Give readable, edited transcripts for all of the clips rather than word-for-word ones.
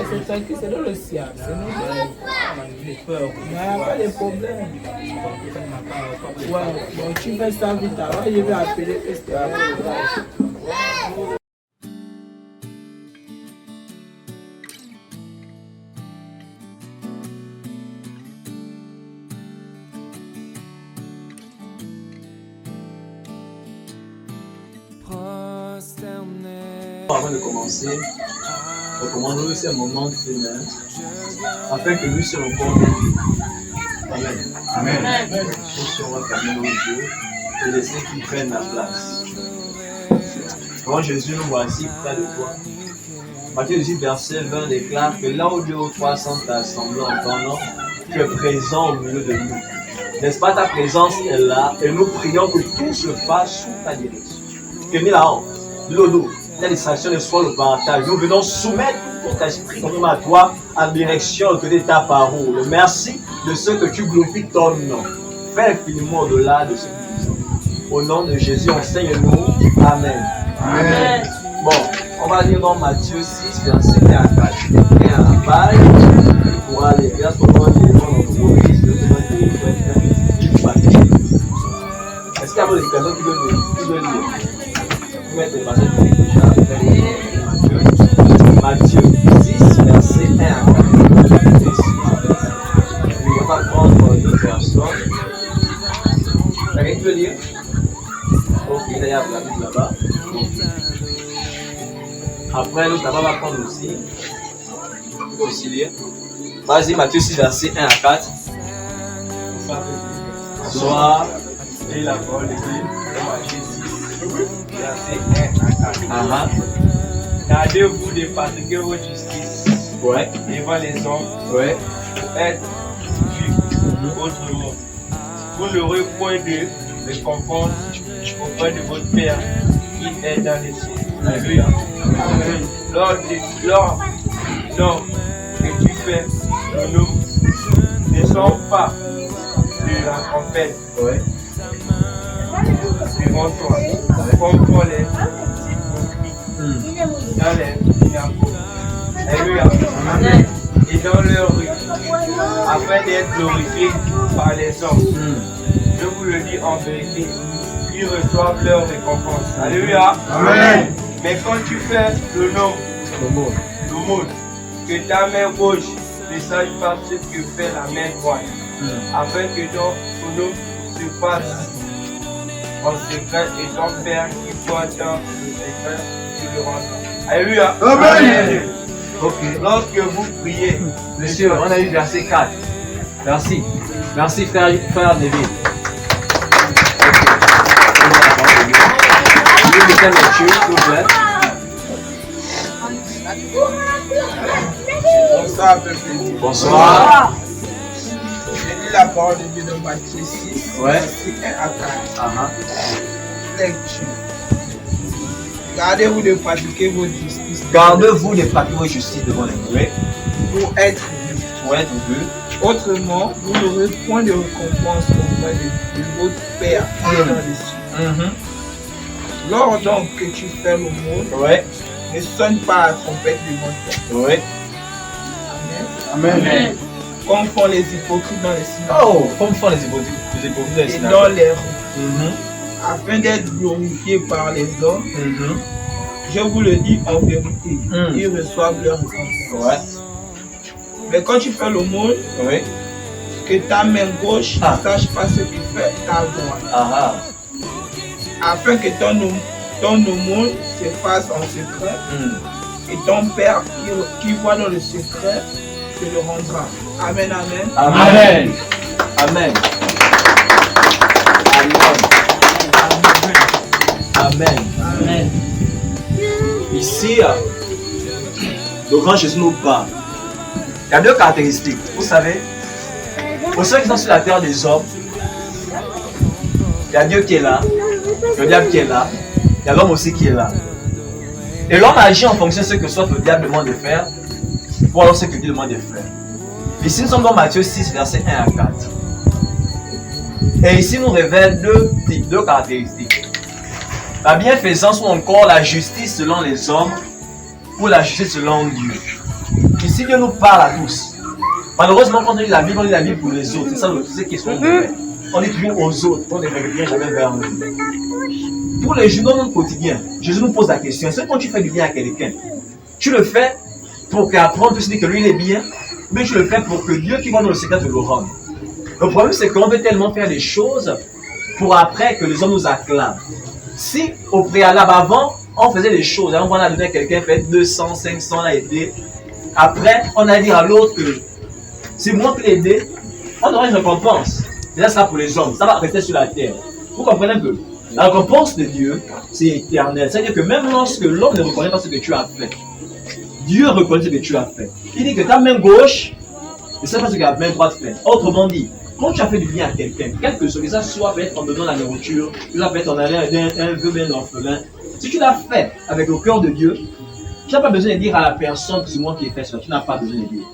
C'est ça qui c'est dans le ciel. C'est nous les peurs. Il n'y a pas de problème. Ouais, bon, tu fais ça vite. Alors, je vais appeler Esther. Avant de commencer, recommandons-nous ces moments de prière afin que nous soyons encore bénis. Amen. Amen. Nous serons fermés nos yeux et laisser qu'ils prennent la place. Quand Jésus nous voici près de toi, Matthieu 18, verset 20 déclare que là où 2 ou 3 sont assemblés en ton nom, tu es présent au milieu de nous. N'est-ce pas, ta présence est là et nous prions que tout se fasse sous ta direction. Que ni la honte, ni l'odeur, la distraction ne soit le partage. Nous venons soumettre tout ton esprit comme à toi en direction de ta parole. Merci de ce que tu glorifies ton nom. Fais infiniment au-delà de ce que nous sommes. Au nom de Jésus, enseigne-nous. Amen. Amen. Bon, on va lire dans Matthieu 6, verset 1 à 4. Et à la page, pour aller vers ce moment de est-ce qu'il y a des personnes qui veulent lire? Mettre les passages de Matthieu 6, verset 1 à 4. On va prendre deux personnes. Quelqu'un qui veut lire? Ok, il y a la Bible là-bas. Après, l'autre là-bas va prendre aussi. Il peut aussi lire. Vas-y, Matthieu 6, verset 1 à 4. Bonsoir. Et la parole de Dieu, Matthieu 6. Verset 1 à 4. Gardez-vous de pratiquer votre justice devant les hommes pour être vus autrement. Vous n'aurez point de récompense auprès de votre Père qui est dans les cieux. Alléluia. Lors que tu fais, nous ne sommes pas de la trompette. Devant toi, comme pour les dans les synagogues. Alléluia. Et dans leur rue, afin d'être glorifiés par les hommes. Je vous le dis en vérité, ils reçoivent leur récompense. Alléluia. Amen. Mais quand tu fais l'aumône, que ta main gauche ne sache pas ce que fait la main droite, afin que ton nom se fasse en secret et ton Père qui voit dans le secret te le rendra. Alléluia. Amen. Ok. Lorsque vous priez, monsieur, on a eu verset 4. Merci. Merci frère David. Bonsoir, peuple. Bonsoir. Je lis la parole de Dieu dans Matthieu 6, verset 1 à 4. Lecture. Gardez-vous de pratiquer votre justice. Gardez-vous de pratiquer votre justice devant les hommes. Pour être vus. Autrement, vous n'aurez point de récompense auprès de votre Père qui est dans les cieux. Lors donc que tu fais l'aumône, ne sonne pas à la trompette devant toi. Amen. Comme font les hypocrites dans les synagogues. Comme font les hypocrites dans les synagogues. Et dans les rues. Afin d'être glorifiés par les hommes, je vous le dis en vérité, ils reçoivent leur récompense. Mais quand tu fais l'aumône, que ta main gauche ne sache pas ce que fait ta droite. Afin que ton aumône se fasse en secret, et ton Père qui voit dans le secret te le rendra. Amen, amen. Amen. Amen. Amen. Amen. Ici, le grand Jésus nous parle. Il y a deux caractéristiques. Vous savez, pour ceux qui sont sur la terre des hommes, il y a Dieu qui est là, le diable qui est là, il y a l'homme aussi qui est là. Et l'homme agit en fonction de ce que soit le diable demande de faire, ou alors ce que Dieu demande de faire. Ici, nous sommes dans Matthieu 6, verset 1 à 4. Et ici, nous révèle deux caractéristiques. La bienfaisance ou encore la justice selon les hommes ou la justice selon Dieu. Ici, Dieu nous parle à tous. Malheureusement, quand on lit la Bible pour les autres. C'est ça ce qui est son problème. On lit toujours aux autres, on ne revient jamais vers nous. Tous les jours, dans notre quotidien, Jésus nous pose la question, est-ce que quand tu fais du bien à quelqu'un, tu le fais pour qu'apprendre puisse dire que lui il est bien, mais tu le fais pour que Dieu qui voit dans le secret te le rende. Le problème, c'est qu'on veut tellement faire des choses pour après que les hommes nous acclament. Si au préalable, avant, on faisait des choses, on a donné à quelqu'un, fait 200, 500, on a aidé. Après, on a dit à l'autre que c'est moi qui l'ai aidé, on aura une récompense. Et là, ça sera pour les hommes, ça va rester sur la terre. Vous comprenez un peu? La récompense de Dieu, c'est éternel. C'est-à-dire que même lorsque l'homme ne reconnaît pas ce que tu as fait, Dieu reconnaît ce que tu as fait. Il dit que ta main gauche ne sait pas ce que la main droite fait. Autrement dit, quand tu as fait du bien à quelqu'un, quelque chose que ça soit peut-être en donnant la nourriture, ça peut être en allant aider un vœu bien orphelin, si tu l'as fait avec le cœur de Dieu, tu n'as pas besoin de dire à la personne que c'est moi qui ai fait ça. Tu n'as pas besoin de dire.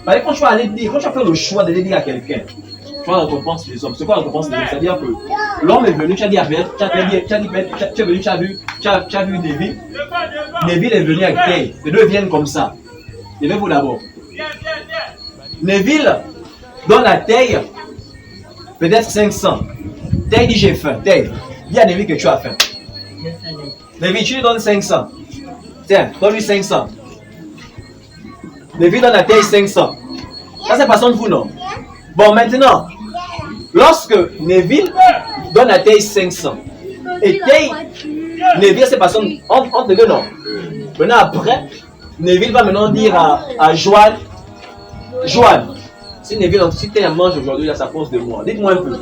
Parce que quand tu vas aller dire, quand tu as fait le choix d'aller dire à quelqu'un, tu vois la récompense des hommes. C'est quoi la récompense des hommes? C'est-à-dire que l'homme est venu, tu as dit à Beth, tu as vu Neville. Neville est venu avec Tay. Les deux viennent comme ça. Levez-vous d'abord. Neville donne à Tay peut-être 500. Tay dit j'ai faim. Tay, dis à Neville que tu as faim. Neville, tu lui donnes 500. Tiens, donne-lui 500. Neville donne à Tay 500. Ça c'est façon de vous, non? Bon, maintenant, lorsque Neville donne à Tay 500, et Tay, Neville, c'est façon entre les deux, non? Maintenant, après, Neville va maintenant dire à Joanne, si Neville, si Tay mange aujourd'hui, là, ça cause de moi. Dites-moi un peu,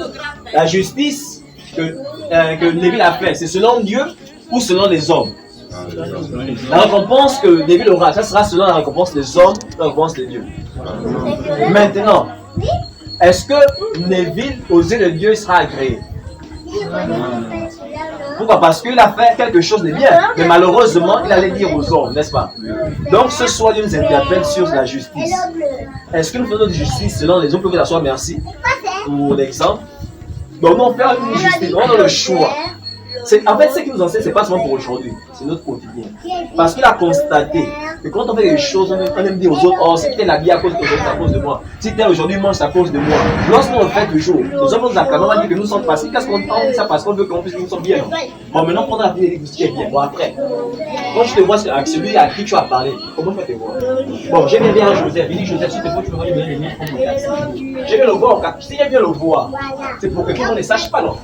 la justice que Neville a fait, c'est selon Dieu ou selon les hommes? La récompense que Neville aura, ça sera selon la récompense des hommes, la récompense de Dieu. Maintenant, est-ce que Neville, aux yeux de Dieu, sera agréé? Pourquoi? Parce qu'il a fait quelque chose de bien, mais malheureusement, il allait dire aux hommes, n'est-ce pas? Donc ce soir, Dieu nous interpelle sur la justice. Est-ce que nous faisons notre justice selon les hommes? Pouvez l'asseoir, merci. Pour l'exemple. Donc nous, on fait une justice, on a le choix. En fait, ce qui nous enseigne, ce n'est pas seulement pour aujourd'hui, c'est notre quotidien. Parce qu'il a constaté que quand on fait des choses, on aime dire aux autres, oh, si tel habillé à cause d'aujourd'hui, c'est à cause de moi. Si tel aujourd'hui mange, c'est à cause de moi. Lorsqu'on le fait toujours, les hommes nous acclament, on va dire que nous sommes faciles. Qu'est-ce qu'on dit ça parce qu'on veut qu'on puisse nous sommes bien. Bon, maintenant, pendant la vie, ce qui est bien. Bon, après, quand je te vois avec celui à qui tu as parlé, comment tu te vois? Bon, j'aime bien Joseph. Il dit, Joseph, si tu veux, tu peux venir prendre mon taxi. J'aime bien le voir. Si j'aime bien le voir, c'est pour que tout le monde ne sache pas, non?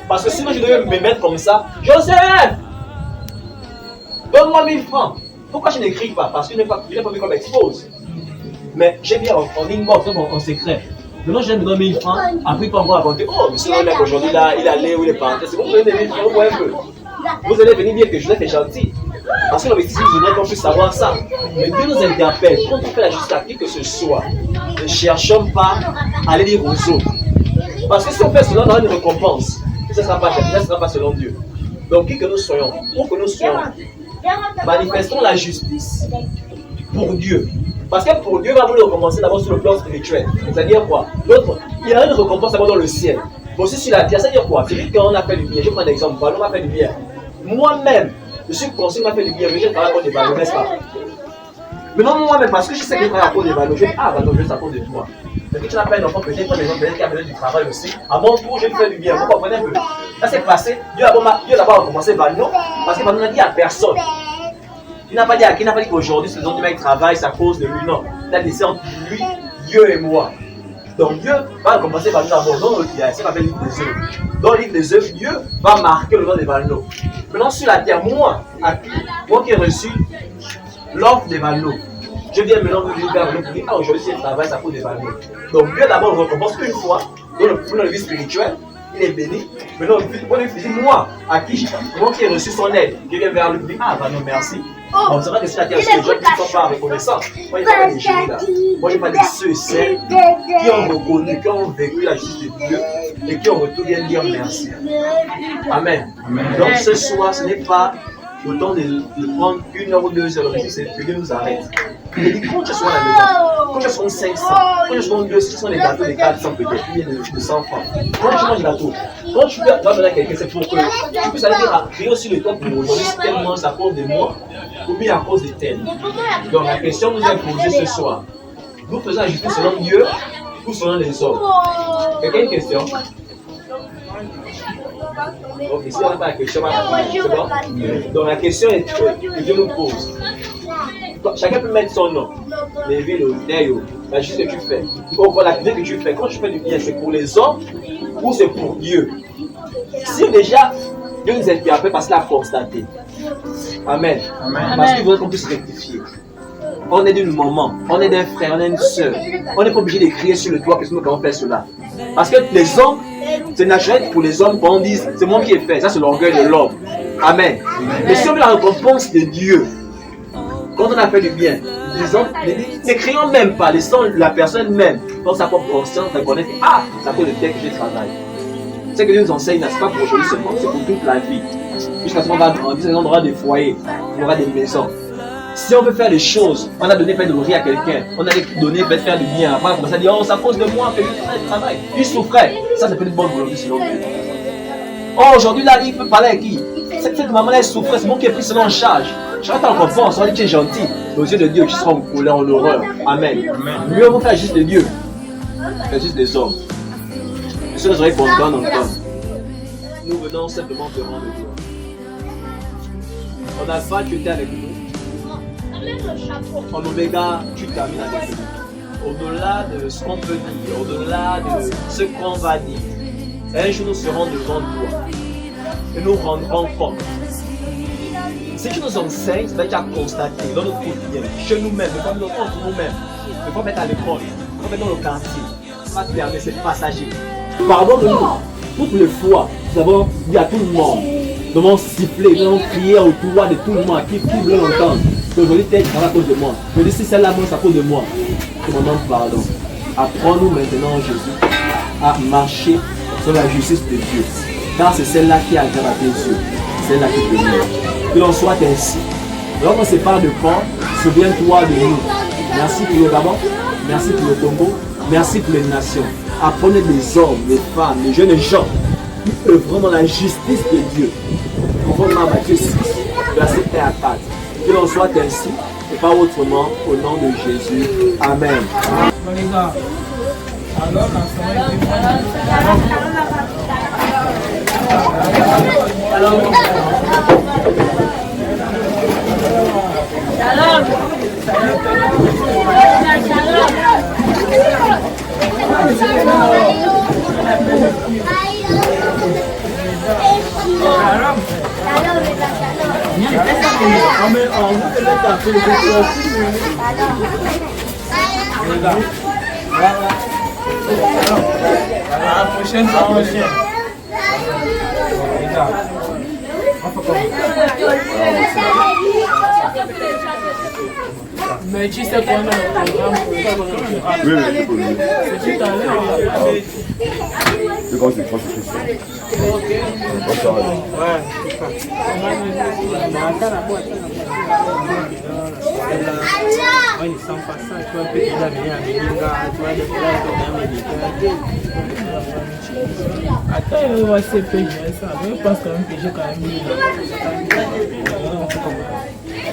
Parce que sinon, je devais me mettre comme ça. Joseph! Donne-moi 1000 francs. Pourquoi je n'écris pas? Parce que je n'ai pas vu comme expose. Mais j'aime bien en inbox, en secret. Maintenant, je me donne 1000 francs. Après, il peut encore raconter, oh, monsieur le mec aujourd'hui, là, il allait où il est parti. C'est bon, vous donnez 1000 francs, vous voyez un peu. Vous allez venir dire que Joseph est gentil. Parce que l'objectif, je voudrais qu'on puisse savoir ça. Mais Dieu nous interpelle. Quand on fait la justice à qui que ce soit, ne cherchons pas à aller dire aux autres. Parce que si on fait cela, on aura une récompense. Ça ne sera pas selon Dieu. Donc, qui que nous soyons, où que nous soyons, manifestons la justice pour Dieu. Parce que pour Dieu, va vouloir recompenser d'abord sur le plan spirituel. C'est-à-dire quoi? L'autre, il y a une récompense d'abord dans le ciel. Mais aussi sur la terre, c'est-à-dire quoi? C'est lui qu'on a fait du bien. Je prends un exemple. On m'a fait du bien. Moi-même, je suis conscient m'a fait du bien, mais je travaille à cause des valeurs, n'est-ce pas? Maintenant, moi-même, parce que je sais que je travaille à cause des valeurs, je dis, ah, valeur, je à cause de toi. Mais si tu n'as pas un enfant, peut-être qui a besoin du travail aussi, à mon tour, je lui fais du bien. Vous comprenez un peu? Là, c'est passé. Dieu a d'abord recommencé Valno, parce que Valno n'a dit à personne. Il n'a pas dit qu'aujourd'hui, ce dont il travaille, c'est à cause de lui. Non. Il a laissé entre lui, Dieu et moi. Donc Dieu va recompenser Valno d'abord. Dans le livre, ça s'appelle le livre des œuvres. Dans le livre des œuvres, Dieu va marquer le nom de Valno. Maintenant, sur la terre, moi qui ai reçu l'offre de Valno, je viens maintenant vous dire pour dire, ah, aujourd'hui, c'est le travail, ça cause des valeurs. Donc, Dieu d'abord le récompense une fois, dans le vie spirituel, il est béni. Maintenant, moi qui ai reçu son aide, je viens vers lui et dis, ah, bah non, merci. On sera que sur la terre, les gens qui ne sont pas reconnaissants. Moi, il n'y a pas des génies là. Moi, il n'y a pas des ceux et celles qui ont reconnu, qui ont vécu la justice de Dieu et qui ont retourné dire merci. Amen. Donc, ce soir, ce n'est pas le temps de prendre 1 heure ou 2 heures, que Dieu nous arrête. Il dit, quand tu seras à la maison, quand tu seras 500, quand tu seras 200, ce sont des gâteaux de 400 peut-être, ou bien de 100 francs. Quand tu manges des gâteaux, quand tu vas donner à quelqu'un, c'est pour que tu puisses aller crier aussi le temps pour aujourd'hui, si tel mange à cause de moi, ou bien à cause de tel. Donc la question nous est posée ce soir. Nous faisons la justice selon Dieu ou selon les hommes? Quelqu'un a une question? Donc ici on n'a pas la question, c'est bon? Donc la question est que Dieu nous pose. Chacun peut mettre son nom. Lévi, la justice que tu fais. L'activité que tu fais, quand tu fais du bien, c'est pour les hommes ou c'est pour Dieu? Si déjà Dieu nous interpelle parce qu'il a constaté. Amen. Parce qu'il veut qu'on puisse rectifier. On est d'une maman, on est d'un frère, on est d'une soeur. On n'est pas obligé de crier sur le toit que nous avons fait cela. Parce que les hommes, c'est naturel pour les hommes quand on dit c'est moi qui ai fait. Ça, c'est l'orgueil de l'homme. Amen. Mais si on veut la récompense de Dieu, quand on a fait du bien, les hommes ne crions même pas, laissons la personne même, dans sa propre conscience, reconnaître ah, ça peut le tel que j'ai travaillé. Ce que Dieu nous enseigne, ce n'est pas pour aujourd'hui seulement, c'est pour toute la vie. Jusqu'à ce qu'on va grandir, on aura des foyers, on aura des maisons. Si on veut faire des choses, on a donné faire de nourrir à quelqu'un, on a donné faire du bien, après on commence à dire oh, c'est à cause de moi que je travaille. Il souffrait, ça c'est peut être bonne volonté selon Dieu. Oh, aujourd'hui là, il peut parler à qui? Cette maman-là, elle souffrait, c'est moi qui ai pris cela en charge. Je vais t'en récompense, on dit que tu es gentil. Aux yeux de Dieu, tu seras en colère, en horreur. Amen. Mieux vaut faire juste de Dieu, faire juste des hommes. Et ce serait qu'on donne, on donne. Nous venons simplement te rendre gloire. On n'a pas, tu étais avec nous. En Oméga, tu termines avec nous. Au-delà de ce qu'on peut dire, au-delà de ce qu'on va dire, un jour nous serons devant toi et nous rendrons compte. Si tu nous enseignes, ça va être à constater dans notre quotidien, chez nous-mêmes, entre nous-mêmes, ne pas mettre à l'école, ne pas mettre dans le quartier, pas te permettre, c'est passager. Pardonne-nous, toutes les fois, nous avons dit à tout le monde, nous avons sifflé, nous avons crié autour de tout le monde qui veut l'entendre. Aujourd'hui, c'est à cause de moi. Je dis si celle-là mange à cause de moi, je demande pardon. Apprends-nous maintenant, Jésus, à marcher sur la justice de Dieu. Car c'est celle-là qui aggrave à tes yeux, celle-là qui te mène. Que l'on soit ainsi. Alors qu'on se parle de corps, souviens-toi de nous. Merci pour le Gabon, merci pour le Congo, merci pour les nations. Apprenez des hommes, des femmes, des jeunes gens qui œuvrent dans la justice de Dieu. Conformément à Matthieu 6, verset 1 à 4. Que l'on soit ainsi et pas autrement au nom de Jésus. Amen. Alors, la prochaine fois. Mais tu sais qu'on a le programme pour oui, c'est pour lui. c'est tout à l'heure. C'est quand c'est Christian. Ils sont pas ça, tu vois, peut-être il a venu à Mélinga, tu vois, attends, il va se payer ça, je pense quand même que j'ai quand même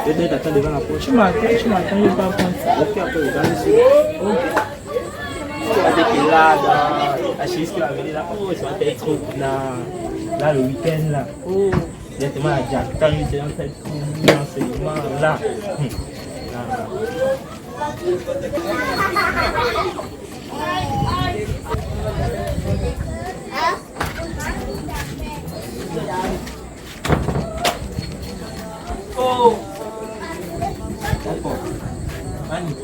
peut-être attends devant la porte. Tu m'attends, je ne vais pas prendre ça. Ok, après, regarde ici. Ok. Tu vas dire que là, dans la chaise qui va venir là, oh, ça va être là le week-end là. Oh, directement à Jakarta, il est dans cette enseignement là. Oh! Mani.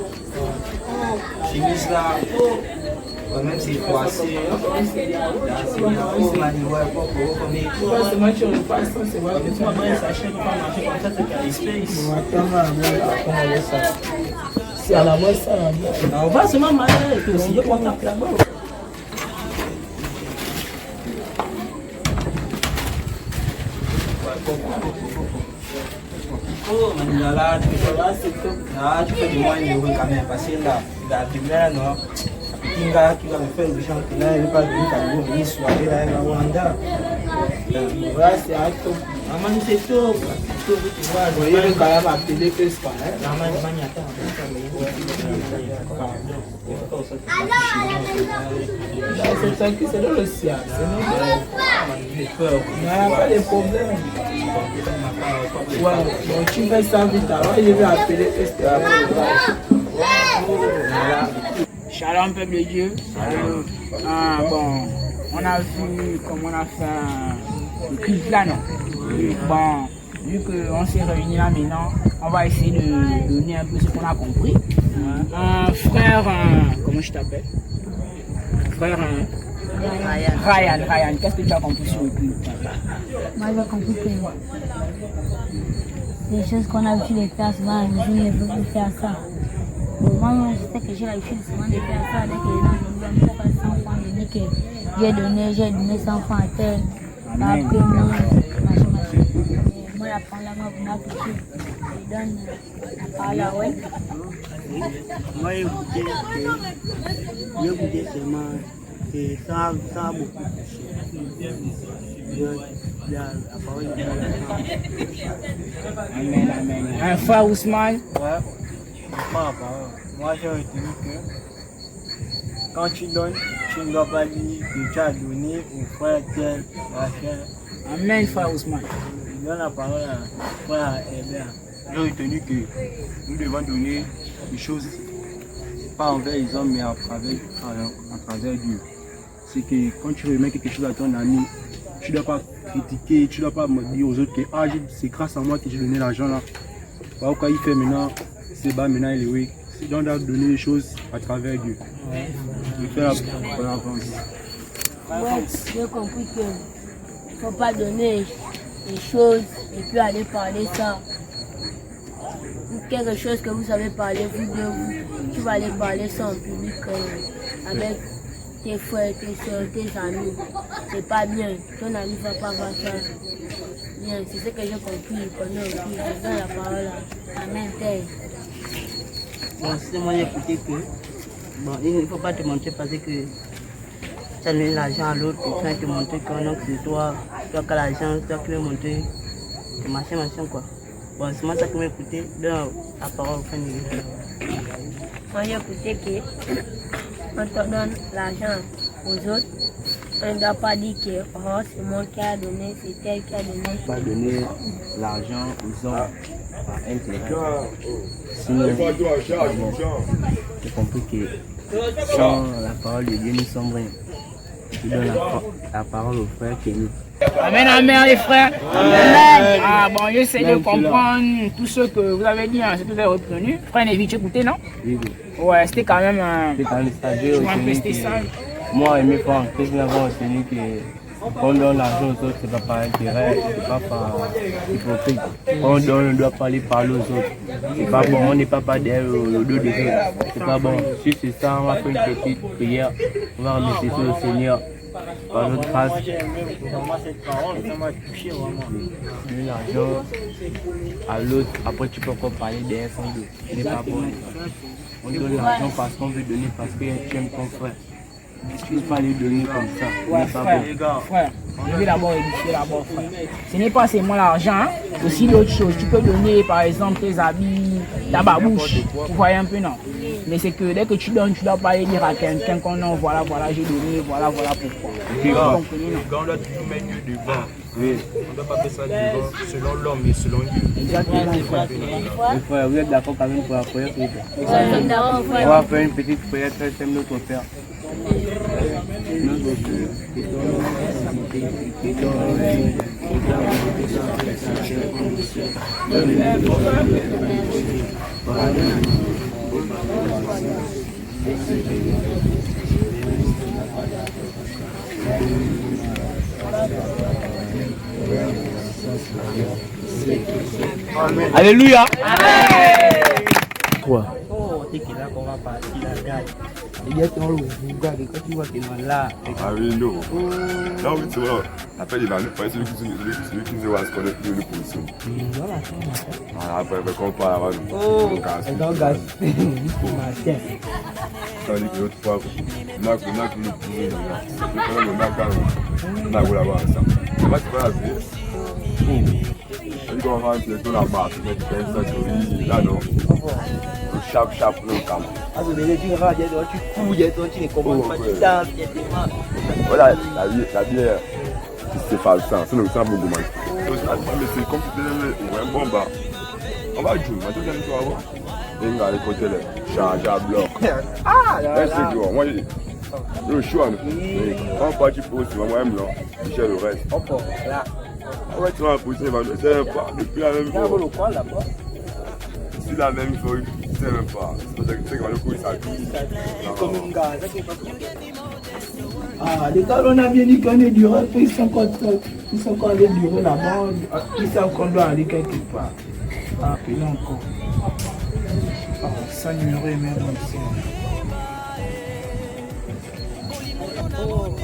Chemise là. Oh! Même si c'est passé. Oh, Mani, ouais, pourquoi c'est moi qui le passe, c'est moi qui le passe. Ça achète pas marcher comme ça, c'est qu'à l'espace. C'est à la voix ça. On va seulement manger et aussi, il y a pas de là-bas. Oh, Manjala, tu fais du moins une quand même, parce que là, la première, non, Kinga qui va me faire le chant, qui n'a pas de Cameroun, il soit là, il va Rwanda. Voilà, c'est un tout. Maman, c'est tout. Tu vois, je vais quand même appeler que c'est pas. Maman, il y a pas. C'est ça qui c'est dans le ciel. C'est nous. Il n'y a pas de problème. Ouais, donc tu fais ça vite alors, je vais appeler que c'est pas. Shalom peuple de Dieu. Bon, on a vu comment on a fait le culte là, non? Et bon, vu qu'on s'est réunis là maintenant, on va essayer de donner un peu ce qu'on a compris. Frère, comment je t'appelle? Frère Ryan, qu'est-ce que tu as compris sur le culte? Moi j'ai compris que les choses qu'on a l'habitude de faire souvent, les gens ne veulent plus faire ça. Moi, je sais que j'ai l'habitude souvent de faire ça avec les gens. Je me dis, pourquoi 100 francs, je dis que j'ai donné 100 francs à tel. Machin. Moi, la parole là, vous m'avez touché. Je donne la parole à ouais. Moi, j'ai écouté seulement que ça a beaucoup touché. La parole de Dieu. Amen. Un frère Ousmane. Ouais. Moi, j'ai retenu que quand tu donnes, tu ne dois pas dire que tu as donné au frère tel, machin. Amen, frère Ousmane. Il donne la parole à frère Hébert. J'ai retenu que nous devons donner des choses pas envers les hommes mais à travers Dieu. C'est que quand tu remets quelque chose à ton ami, tu ne dois pas critiquer, tu ne dois pas dire aux autres que c'est grâce à moi que j'ai donné l'argent là. Pourquoi il fait maintenant, c'est bas maintenant il est oui. C'est donc de donner les choses à travers Dieu. De faire la avance. Ouais, j'ai compris qu'il ne faut pas donner les choses et puis aller parler ça. Quelque chose que vous savez parler, tu vas aller parler ça en public avec tes frères, tes soeurs, tes amis. C'est pas bien. Ton ami ne va pas voir ça. Bien, c'est ce que j'ai compris. Je donne la parole à Mentel. Bon, c'est moi j'ai écouté que bon, il ne faut pas te montrer parce que tu as donné l'argent à l'autre et tu vas te montrer que non, c'est toi qui as l'argent, toi qui veux montrer que machin quoi. Bon, c'est moi ça qui m'a écouté, donne la parole au frère Nigel. Moi j'ai écouté que on te donne l'argent aux autres, on ne doit pas dire que oh, c'est moi qui a donné, c'est tel qui a donné. Pas donner l'argent aux hommes par intérêt. Sinon, j'ai compris que sans la parole de Dieu, nous sommes rien. Je donne la parole au frère Kenny. Amen, les frères. Amen. Bon, j'essaie de comprendre tout ce que vous avez dit, hein, c'est tout est retenu. Frère Nevi, tu écoutais, non? Oui. Ouais, c'était quand même C'est quand même stagiaire aussi. Moi et mes frères, qu'est-ce que nous avons retenu que quand on donne l'argent aux autres, c'est pas par intérêt, c'est pas par hypocrite. Quand on donne, on doit pas aller parler aux autres. C'est pas bon, on n'est pas derrière le dos des autres. C'est pas bon. Si c'est ça, on va faire une petite prière. On va remercier le Seigneur par notre grâce. Donner l'argent à l'autre, après tu peux encore parler derrière son dos. Ce n'est pas bon. On donne l'argent parce qu'on veut donner, parce que tu aimes ton frère. Tu ne peux pas lui donner comme ça. Ouais, frère, je vais d'abord édifier d'abord, frère. Ce n'est pas seulement l'argent, hein, aussi d'autres choses. Tu peux donner par exemple tes habits, ta babouche, vous voyez un peu, non? Mais c'est que dès que tu donnes, tu ne dois pas aller dire à quelqu'un qu'on non, voilà, j'ai donné, voilà pourquoi. Quand on doit toujours mettre Dieu devant. Oui. On ne doit pas faire ça devant selon l'homme mais selon Dieu. Exactement, frère. Frère, vous êtes d'accord quand même pour la prière? On va faire une petite prière, très simple, notre Père. Alléluia. Quoi? Oh, c'est là qu'on va partir la gare. Il y a ton loup, quand tu vois qu'il est là. Ah oui, non. Non, oui, tu vois. Après, il va nous faire celui qui nous voit à ce qu'on est plus de position. Voilà, Après, quand on parle avant, Oh, c'est un gars. Tiens. tandis que l'autre fois, on a connu le pourri. On a voulu avoir ça. C'est pas la vie. On dit qu'on va faire un peu la barre, tu mets ça sur lui, là non. Chap, non, calme. Ah, tu regardes, tu couilles, tu ne comprends pas, tu danses, tu es Voilà, la bière, c'est pas ça, c'est le sang beaucoup mal. Mais c'est comme si tu étais un bon bar. On va jouer, on va tout gagner sur avant. Et on va aller côté là, charger à bloc. Ah, là, Ouais, c'est gros, moi, le choix, on va partir pour aussi, moi, même là, Michel le reste. hop, là. Ouais, tu vas pousser, c'est pas depuis la même Là, fois. le coin là-bas. C'est la même fois, c'est même pas. C'est quand le coup, ça Comme un gars, ça c'est pas tout. Ah, les gars, on a bien dit qu'on est duré, puis ils sont encore allés durer là-bas, ils savent qu'on doit aller quelque part. Ah, puis là encore. Ah, ça numéro est même ici. Oh,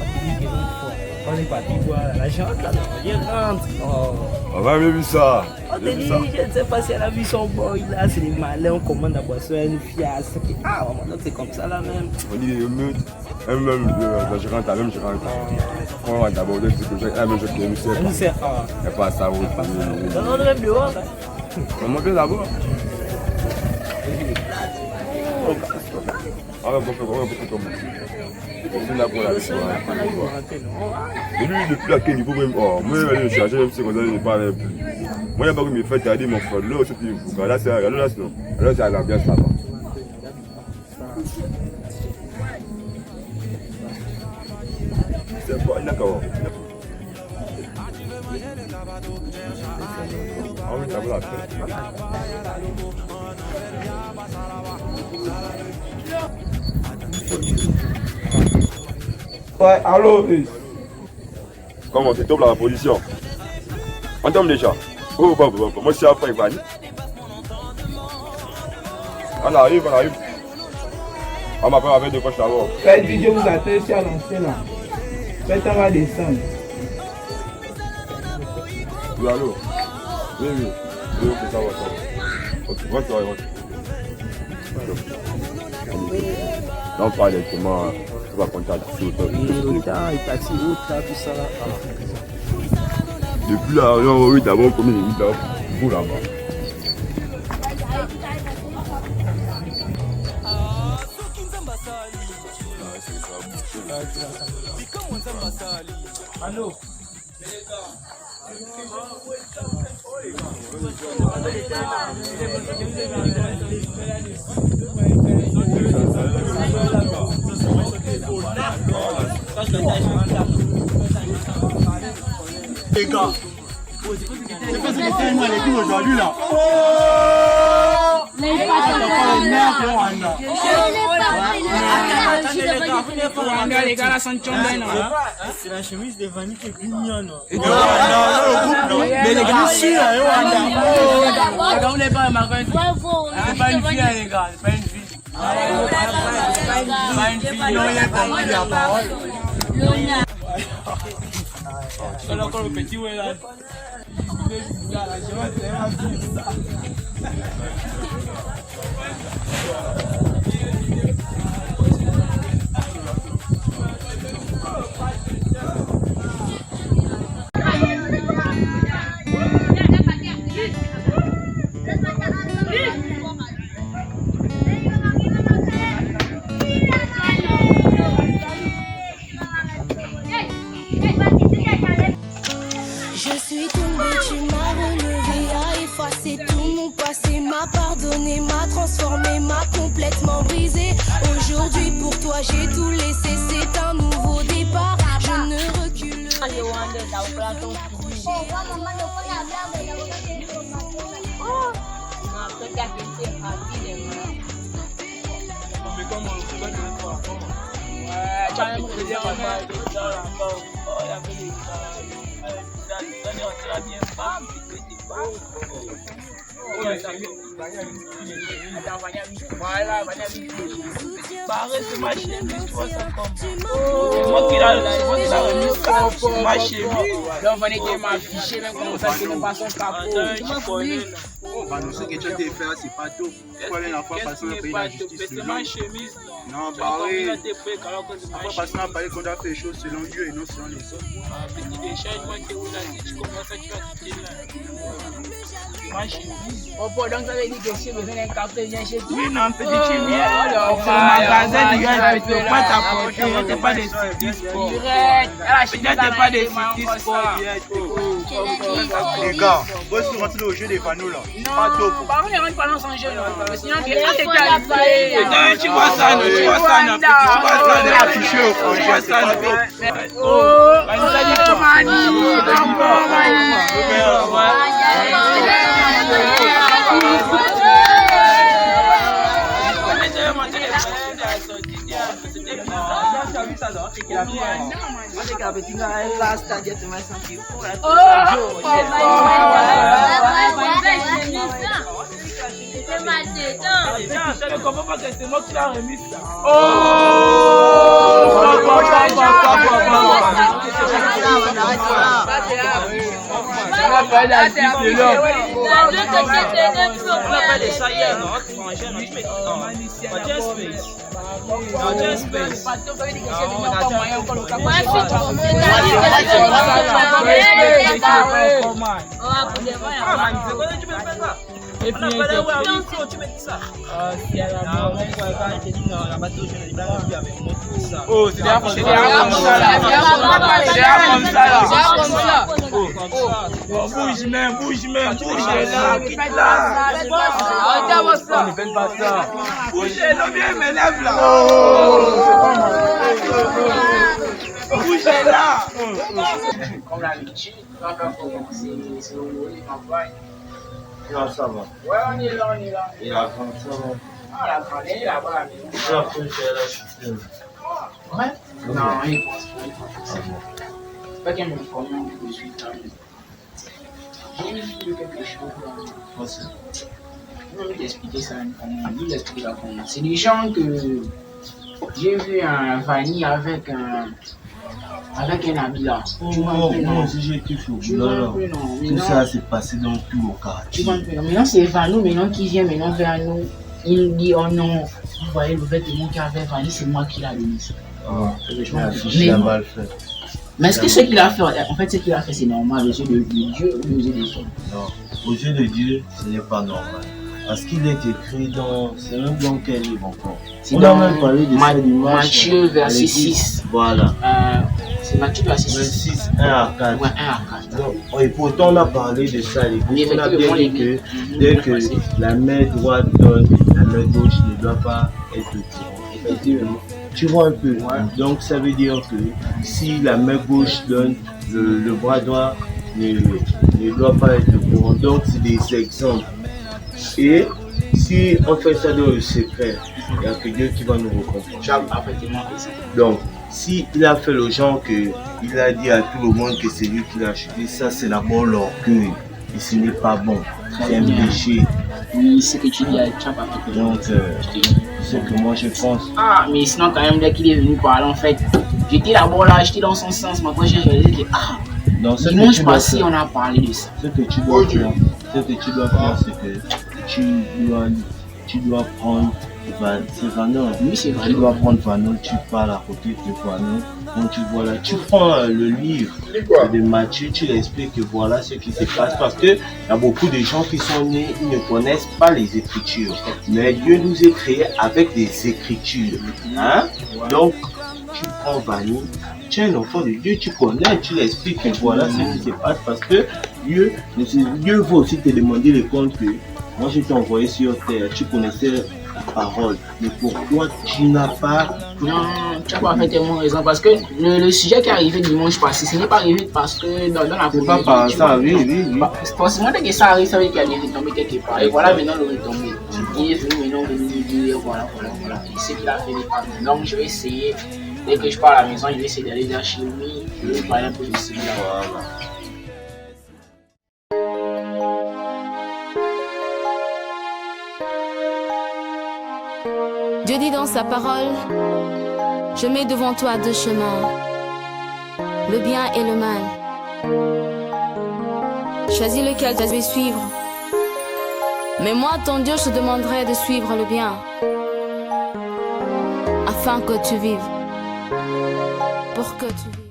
on est parti voir la gente là, il rentre. Oh. On va même vu ça. Oh, je ne sais pas si elle a vu son boy là, c'est les malins, on commande la boisson, elle nous fiasse. Ah, donc c'est comme ça là même. On dit les meutes, même la gérante, la même gérante. Quand on va d'aborder, c'est que j'ai la même chose qui nous sert. Elle nous sert. Ah. Elle passe à route. On rêve dehors là. On monte d'abord. On va beaucoup comme c'est là pour la vie. Et lui, depuis à quel niveau même. Oh, moi, je suis chargé, même si on ne parle plus. Moi, il n'y a pas que mes fêtes, il y a mon frère. Là, c'est l'ambiance là-bas. C'est pas, il n'a qu'à voir. Ah oui, ça vaut la peine. Ouais, allô. Comment c'est top la position? On tombe déjà. Oh, moi je suis après Ivani. On arrive. On m'appelle avec deux poches d'abord. Faites vidéo, vous attendez ici à l'ancien là. Faites un va descendre. Oui, allô? Oui, ok, ça va. Ok, rentre. Là, on parle directement, tu vas compter à la suite. Il taxi, tout ça là. Depuis là, on va d'abord combien de minutes là pour là-bas. Allô? Les gars, c'est pas ce que fait moi les filles aujourd'hui là. Les gars, là, sont tombés, C'est la chemise de Vanny qui est plus mignonne. Non, mais les gars, si là, on n'est pas un marin. C'est pas une fille, les gars, c'est pas une fille. Pas une fille, non, il est pas pris la parole. C'est encore le petit, ouais, là. Je suis tombée, tu m'as relevé, a effacé tout mon passé, m'a pardonné, m'a transformé, m'a complètement brisé. Aujourd'hui pour toi j'ai tout laissé, c'est un nouveau départ, je ne recule. C'est ma chemise, tu vois ça comme. C'est moi qui l'a remis, ma chemise. Là, on va aller m'afficher, même comme ça, que nous passons par. Pardon, ce que tu as été fait, c'est pas tout. Pourquoi aller la fois passer dans le pays de la justice selon non, pareil. Après, passer dans le pays qu'on doit faire les choses selon Dieu et non selon les autres. Oh, donc ça veut dire que si besoin d'un café, viens chez toi. Oui, non, petit chimie. C'est le magasin du gars, tu peux pas t'apporter. On n'est pas des cités sport. Peut-être pas des cités sport. Les gars, vous êtes rentrés au jeu des panneaux là. Pas top. Par contre, on ne rentre pas dans son jeu. Sinon, Tu vois ça, non? Tu vois ça, non? Tu vois ça, non? Touché au fond, Tu vois ça, non? Oh, c'est moi qui l'a remis ça. Et puis, oh, c'est comme ça là. Bouge même, bouge même, bouge là, quitte là. On ne fait pas ça. Bougez, non, viens, m'élève là. Bougez là. Comme l'habitude, on va commencer. C'est le mot de campagne. Non, ça va. Ouais, on est là, on est là. Il a 30 ans. Ah, la grande, elle est là-bas, la maison. Il a fait la chute. Ouais? Non, il pense pas. C'est pas qu'elle me forme que je suis calme. J'ai vu quelque chose là. Je vais t'expliquer ça. Je vais t'expliquer ça. C'est des gens que j'ai vu un vanille avec un habit là. Moi aussi j'ai été chaud. Tout ça s'est passé dans tout le quartier. Maintenant c'est Vanou, maintenant qui vient maintenant vers nous. Il dit oh non, vous voyez le vêtement qu'il avait vanille, c'est moi qui l'ai donné. Je m'ai affiché mal fait. Mais est-ce que ce qu'il a fait, en fait ce qu'il a fait c'est normal aux yeux de Dieu ou aux yeux des hommes? Non, aux yeux de Dieu ce n'est pas normal. Parce qu'il est écrit dans, c'est même dans quel livre encore? On a même parlé de ça dimanche. Matthieu verset 6. Voilà. C'est Matthieu verset 6, 1 à 4. Ouais, 1 à 4. Donc, et pourtant on a parlé de ça. On a bien dit que dès que la main droite donne, la main gauche ne doit pas être tirée. Effectivement. Tu vois un peu. Ouais. Donc ça veut dire que si la main gauche donne, le bras droit ne doit pas être courant. Donc c'est des exemples. Et si on fait ça dans le secret, il n'y a que Dieu qui va nous récompenser. Donc, s'il a fait le genre qu'il a dit à tout le monde que c'est lui qui l'a acheté, ça c'est d'abord l'orgueil. Et ce n'est pas bon. C'est un péché. Oui, ce que tu dis, tu as pas fait. Donc, c'est ce que moi je pense. Ah, mais sinon, quand même, dès qu'il est venu parler, en fait, j'étais d'abord là, j'étais dans son sens. Maintenant, j'ai réalisé que, dimanche passé, on a parlé de ça. Ce que tu dois faire, c'est que tu dois prendre Vanou. Oui, c'est vrai. Tu dois prendre Vanou, tu parles à côté de Vanou. Donc tu vois là, tu prends le livre de Matthieu, tu l'expliques que voilà ce qui se passe. Parce qu'il y a beaucoup de gens qui sont nés, ils ne connaissent pas les Écritures. Mais Dieu nous a créés avec des Écritures. Hein? Donc tu prends Vanou, tu es un enfant de Dieu, tu connais, tu l'expliques que voilà ce qui se passe. Parce que Dieu veut aussi te demander le compte que moi je t'ai envoyé sur terre, tu connaissais la parole, mais pourquoi tu n'as pas... Non, tu as parfaitement raison, parce que le sujet qui est arrivé dimanche passé, ce n'est pas arrivé parce que dans la c'est pas par ça, oui. Forcément, dès que ça arrive, ça veut dire qu'il y a des retombées quelque part. Et voilà maintenant le retombé. Il est venu maintenant de nous dire voilà. Et ce qu'il a fait n'est pas bon. Donc je vais essayer, dès que je pars à la maison, je vais essayer d'aller vers chez lui, je vais parler un peu de ce là. Voilà. Dieu dit dans sa parole, je mets devant toi deux chemins, le bien et le mal. Choisis lequel tu vas suivre. Mais moi, ton Dieu, je te demanderai de suivre le bien, afin que tu vives, pour que tu vives.